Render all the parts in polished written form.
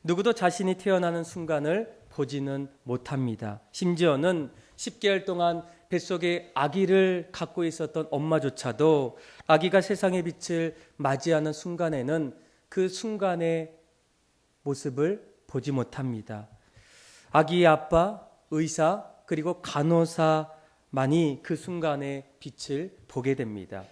누구도 자신이 태어나는 순간을 보지는 못합니다. 심지어는 10개월 동안 뱃속에 아기를 갖고 있었던 엄마조차도 아기가 세상의 빛을 맞이하는 순간에는 그 순간의 모습을 보지 못합니다. 아기의 아빠, 의사, 그리고 간호사만이 그 순간의 빛을 보게 됩니다.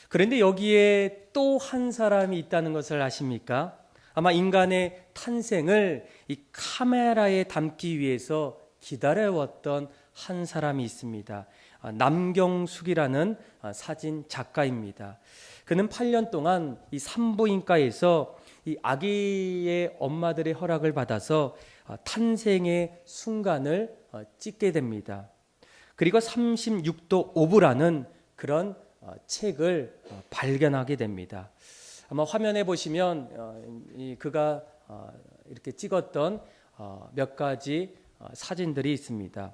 그런데 여기에 또 한 사람이 있다는 것을 아십니까? 아마 인간의 탄생을 이 카메라에 담기 위해서 기다려왔던 한 사람이 있습니다. 남경숙이라는 사진 작가입니다. 그는 8년 동안 이 산부인과에서 이 아기의 엄마들의 허락을 받아서 탄생의 순간을 찍게 됩니다. 그리고 36도 오브라는 그런 책을 발견하게 됩니다. 아마 화면에 보시면 그가 이렇게 찍었던 몇 가지 사진들이 있습니다.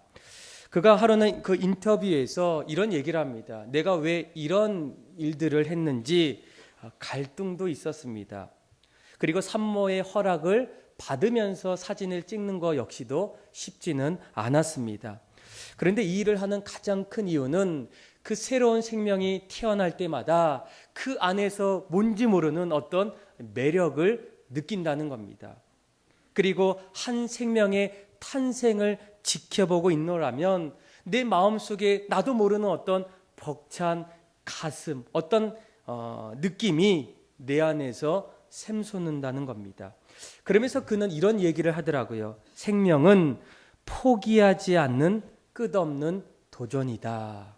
그가 하루는 그 인터뷰에서 이런 얘기를 합니다. 내가 왜 이런 일들을 했는지 갈등도 있었습니다. 그리고 산모의 허락을 받으면서 사진을 찍는 것 역시도 쉽지는 않았습니다. 그런데 이 일을 하는 가장 큰 이유는 그 새로운 생명이 태어날 때마다 그 안에서 뭔지 모르는 어떤 매력을 느낀다는 겁니다. 그리고 한 생명의 탄생을 지켜보고 있노라면 내 마음속에 나도 모르는 어떤 벅찬 가슴, 어떤 느낌이 내 안에서 샘솟는다는 겁니다. 그러면서 그는 이런 얘기를 하더라고요. 생명은 포기하지 않는 끝없는 도전이다.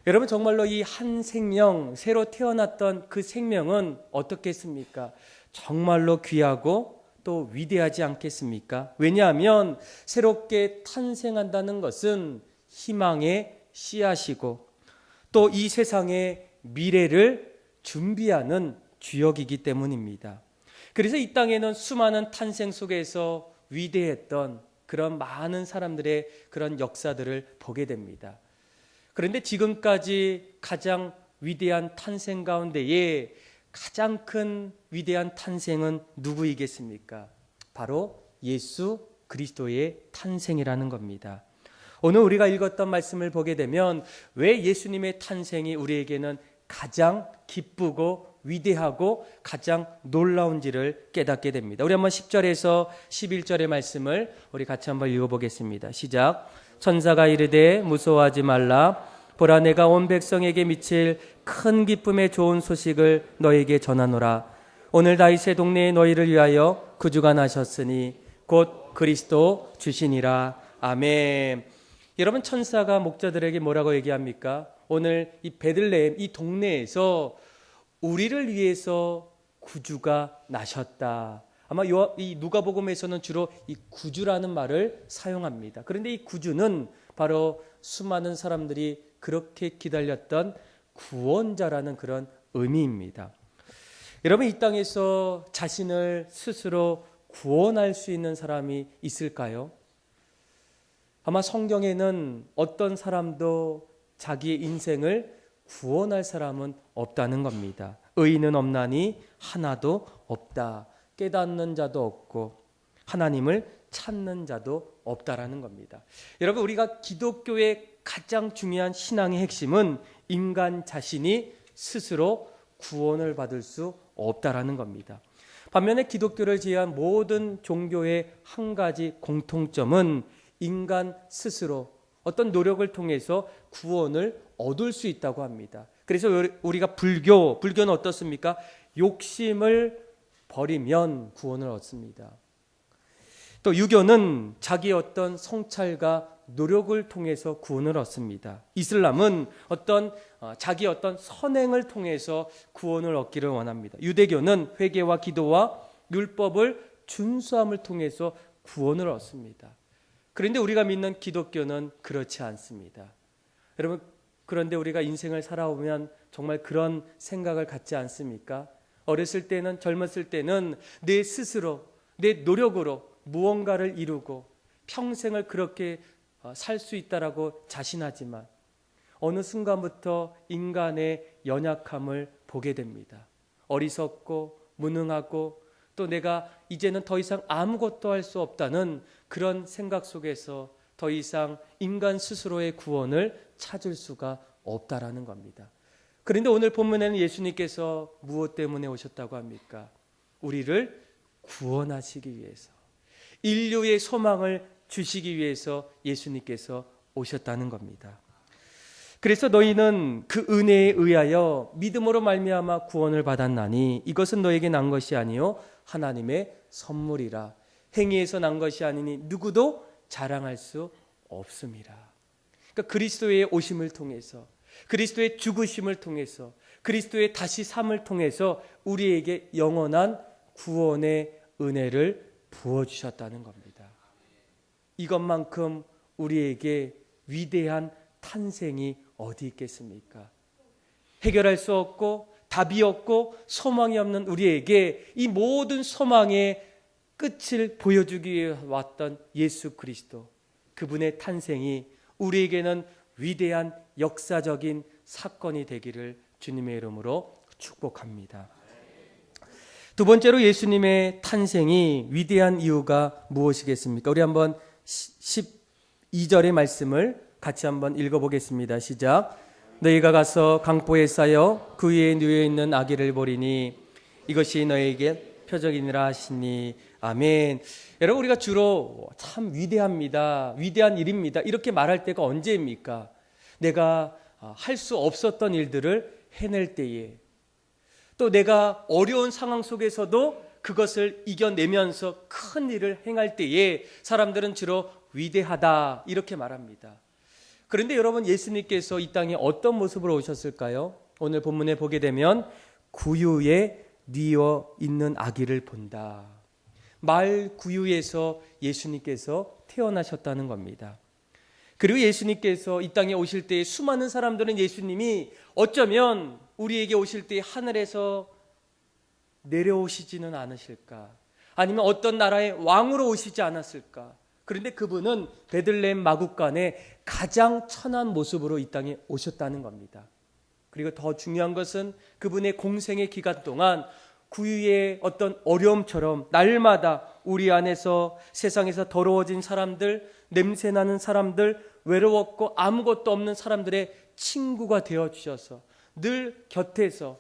여러분, 정말로 이 한 생명, 새로 태어났던 그 생명은 어떻겠습니까? 정말로 귀하고 또 위대하지 않겠습니까? 왜냐하면 새롭게 탄생한다는 것은 희망의 씨앗이고 또 이 세상의 미래를 준비하는 주역이기 때문입니다. 그래서 이 땅에는 수많은 탄생 속에서 위대했던 그런 많은 사람들의 그런 역사들을 보게 됩니다. 그런데 지금까지 가장 위대한 탄생 가운데에 가장 큰 위대한 탄생은 누구이겠습니까? 바로 예수 그리스도의 탄생이라는 겁니다. 오늘 우리가 읽었던 말씀을 보게 되면 왜 예수님의 탄생이 우리에게는 가장 기쁘고 위대하고 가장 놀라운지를 깨닫게 됩니다. 우리 한번 10절에서 11절의 말씀을 우리 같이 한번 읽어보겠습니다. 시작. 천사가 이르되 무서워하지 말라. 보라, 내가 온 백성에게 미칠 큰 기쁨의 좋은 소식을 너에게 전하노라. 오늘 다윗의 동네에 너희를 위하여 구주가 나셨으니 곧 그리스도 주시니라. 아멘. 여러분, 천사가 목자들에게 뭐라고 얘기합니까? 오늘 이 베들레헴, 이 동네에서 우리를 위해서 구주가 나셨다. 아마 이 누가복음에서는 주로 이 구주라는 말을 사용합니다. 그런데 이 구주는 바로 수많은 사람들이 그렇게 기다렸던 구원자라는 그런 의미입니다. 여러분, 이 땅에서 자신을 스스로 구원할 수 있는 사람이 있을까요? 아마 성경에는 어떤 사람도 자기의 인생을 구원할 사람은 없다는 겁니다. 의인은 없나니 하나도 없다. 깨닫는 자도 없고 하나님을 찾는 자도 없다라는 겁니다. 여러분, 우리가 기독교의 가장 중요한 신앙의 핵심은 인간 자신이 스스로 구원을 받을 수 없다라는 겁니다. 반면에 기독교를 제외한 모든 종교의 한 가지 공통점은 인간 스스로 어떤 노력을 통해서 구원을 얻을 수 있다고 합니다. 그래서 우리가 불교는 어떻습니까? 욕심을 버리면 구원을 얻습니다. 또 유교는 자기 어떤 성찰과 노력을 통해서 구원을 얻습니다. 이슬람은 자기 어떤 선행을 통해서 구원을 얻기를 원합니다. 유대교는 회개와 기도와 율법을 준수함을 통해서 구원을 얻습니다. 그런데 우리가 믿는 기독교는 그렇지 않습니다. 여러분, 그런데 우리가 인생을 살아오면 정말 그런 생각을 갖지 않습니까? 어렸을 때는, 젊었을 때는 내 스스로, 내 노력으로 무언가를 이루고 평생을 그렇게 살 수 있다라고 자신하지만 어느 순간부터 인간의 연약함을 보게 됩니다. 어리석고 무능하고 또 내가 이제는 더 이상 아무것도 할 수 없다는 그런 생각 속에서 더 이상 인간 스스로의 구원을 찾을 수가 없다라는 겁니다. 그런데 오늘 본문에는 예수님께서 무엇 때문에 오셨다고 합니까? 우리를 구원하시기 위해서, 인류의 소망을 주시기 위해서 예수님께서 오셨다는 겁니다. 그래서 너희는 그 은혜에 의하여 믿음으로 말미암아 구원을 받았나니 이것은 너에게 난 것이 아니요 하나님의 선물이라. 행위에서 난 것이 아니니 누구도 자랑할 수 없음이라. 그러니까 그리스도의 오심을 통해서, 그리스도의 죽으심을 통해서, 그리스도의 다시 삶을 통해서 우리에게 영원한 구원의 은혜를 부어주셨다는 겁니다. 이것만큼 우리에게 위대한 탄생이 어디 있겠습니까? 해결할 수 없고 답이 없고 소망이 없는 우리에게 이 모든 소망의 끝을 보여주기 위해 왔던 예수 그리스도, 그분의 탄생이 우리에게는 위대한 역사적인 사건이 되기를 주님의 이름으로 축복합니다. 두 번째로 예수님의 탄생이 위대한 이유가 무엇이겠습니까? 우리 한번 12절의 말씀을 같이 한번 읽어보겠습니다. 시작. 너희가 가서 강보에 쌓여 그 위에 누워있는 아기를 보리니 이것이 너희에게 표적이니라 하시니. 아멘. 여러분, 우리가 주로 참 위대합니다, 위대한 일입니다 이렇게 말할 때가 언제입니까? 내가 할 수 없었던 일들을 해낼 때에, 또 내가 어려운 상황 속에서도 그것을 이겨내면서 큰 일을 행할 때에 사람들은 주로 위대하다 이렇게 말합니다. 그런데 여러분, 예수님께서 이 땅에 어떤 모습으로 오셨을까요? 오늘 본문에 보게 되면 구유에 뉘어 있는 아기를 본다. 말 구유에서 예수님께서 태어나셨다는 겁니다. 그리고 예수님께서 이 땅에 오실 때 수많은 사람들은 예수님이 어쩌면 우리에게 오실 때 하늘에서 내려오시지는 않으실까, 아니면 어떤 나라의 왕으로 오시지 않았을까. 그런데 그분은 베들레헴 마구간에 가장 천한 모습으로 이 땅에 오셨다는 겁니다. 그리고 더 중요한 것은 그분의 공생의 기간 동안 구유의 어떤 어려움처럼 날마다 우리 안에서 세상에서 더러워진 사람들, 냄새나는 사람들, 외로웠고 아무것도 없는 사람들의 친구가 되어주셔서 늘 곁에서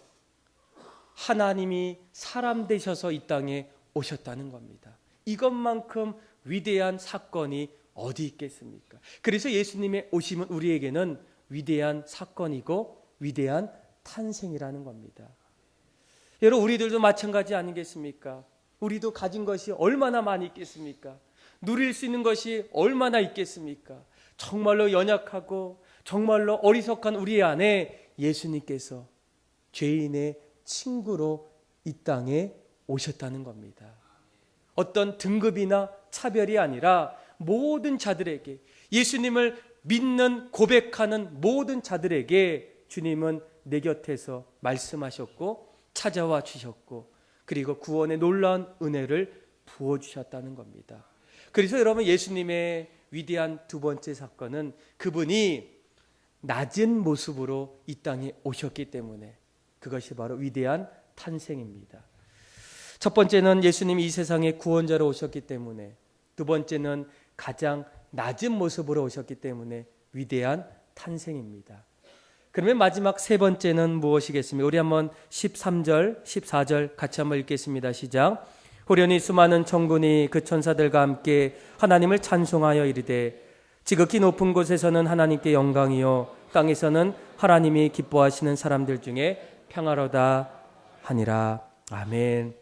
하나님이 사람 되셔서 이 땅에 오셨다는 겁니다. 이것만큼 위대한 사건이 어디 있겠습니까? 그래서 예수님의 오심은 우리에게는 위대한 사건이고 위대한 탄생이라는 겁니다. 여러분, 우리들도 마찬가지 아니겠습니까? 우리도 가진 것이 얼마나 많이 있겠습니까? 누릴 수 있는 것이 얼마나 있겠습니까? 정말로 연약하고 정말로 어리석한 우리 안에 예수님께서 죄인의 친구로 이 땅에 오셨다는 겁니다. 어떤 등급이나 차별이 아니라 모든 자들에게, 예수님을 믿는 고백하는 모든 자들에게 주님은 내 곁에서 말씀하셨고 찾아와 주셨고, 그리고 구원의 놀라운 은혜를 부어주셨다는 겁니다. 그래서 여러분, 예수님의 위대한 두 번째 사건은 그분이 낮은 모습으로 이 땅에 오셨기 때문에 그것이 바로 위대한 탄생입니다. 첫 번째는 예수님이 이 세상에 구원자로 오셨기 때문에, 두 번째는 가장 낮은 모습으로 오셨기 때문에 위대한 탄생입니다. 그러면 마지막 세 번째는 무엇이겠습니까? 우리 한번 13절, 14절 같이 한번 읽겠습니다. 시작. 호련히 수많은 천군이 그 천사들과 함께 하나님을 찬송하여 이르되 지극히 높은 곳에서는 하나님께 영광이요 땅에서는 하나님이 기뻐하시는 사람들 중에 평화로다 하니라. 아멘.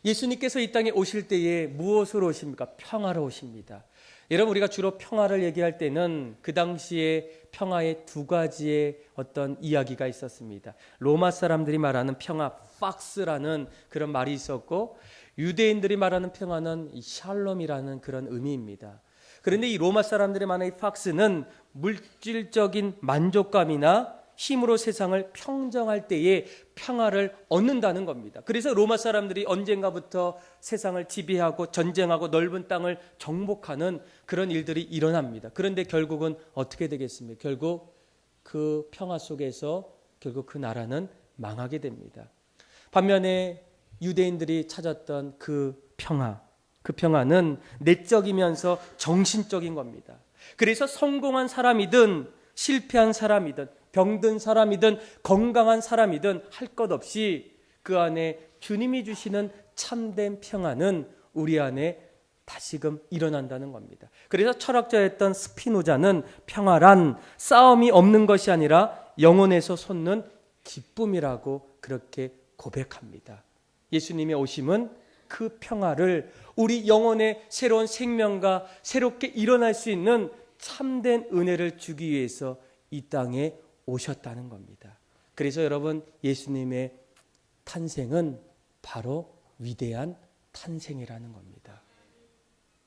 예수님께서 이 땅에 오실 때에 무엇으로 오십니까? 평화로 오십니다. 여러분, 우리가 주로 평화를 얘기할 때는 그 당시에 평화의 두 가지의 어떤 이야기가 있었습니다. 로마 사람들이 말하는 평화, 팍스라는 그런 말이 있었고, 유대인들이 말하는 평화는 샬롬이라는 그런 의미입니다. 그런데 이 로마 사람들이 말하는 이 팍스는 물질적인 만족감이나 힘으로 세상을 평정할 때에 평화를 얻는다는 겁니다. 그래서 로마 사람들이 언젠가부터 세상을 지배하고 전쟁하고 넓은 땅을 정복하는 그런 일들이 일어납니다. 그런데 결국은 어떻게 되겠습니까? 결국 그 평화 속에서 결국 그 나라는 망하게 됩니다. 반면에 유대인들이 찾았던 그 평화는 내적이면서 정신적인 겁니다. 그래서 성공한 사람이든 실패한 사람이든 병든 사람이든 건강한 사람이든 할 것 없이 그 안에 주님이 주시는 참된 평화는 우리 안에 다시금 일어난다는 겁니다. 그래서 철학자였던 스피노자는 평화란 싸움이 없는 것이 아니라 영혼에서 솟는 기쁨이라고 그렇게 고백합니다. 예수님의 오심은 그 평화를 우리 영혼의 새로운 생명과 새롭게 일어날 수 있는 참된 은혜를 주기 위해서 이 땅에 오셨다는 겁니다. 그래서 여러분, 예수님의 탄생은 바로 위대한 탄생이라는 겁니다.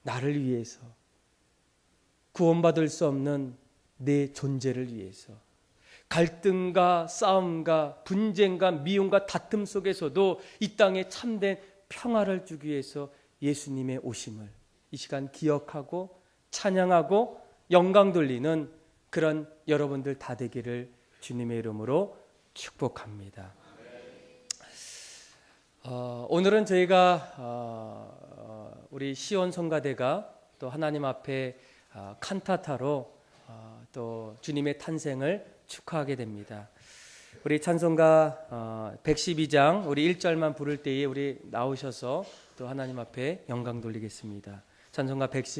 나를 위해서, 구원받을 수 없는 내 존재를 위해서, 갈등과 싸움과 분쟁과 미움과 다툼 속에서도 이 땅에 참된 평화를 주기 위해서 예수님의 오심을 이 시간 기억하고 찬양하고 영광 돌리는 그런 여러분들 다 되기를 주님의 이름으로 축복합니다. 오늘은 저희가 우리 시온 성가대가 또 하나님 앞에 칸타타로 또 주님의 탄생을 축하하게 됩니다. 우리 찬송가 112장 우리 1절만 부를 때에 우리 나오셔서 또 하나님 앞에 영광 돌리겠습니다. 찬송가 110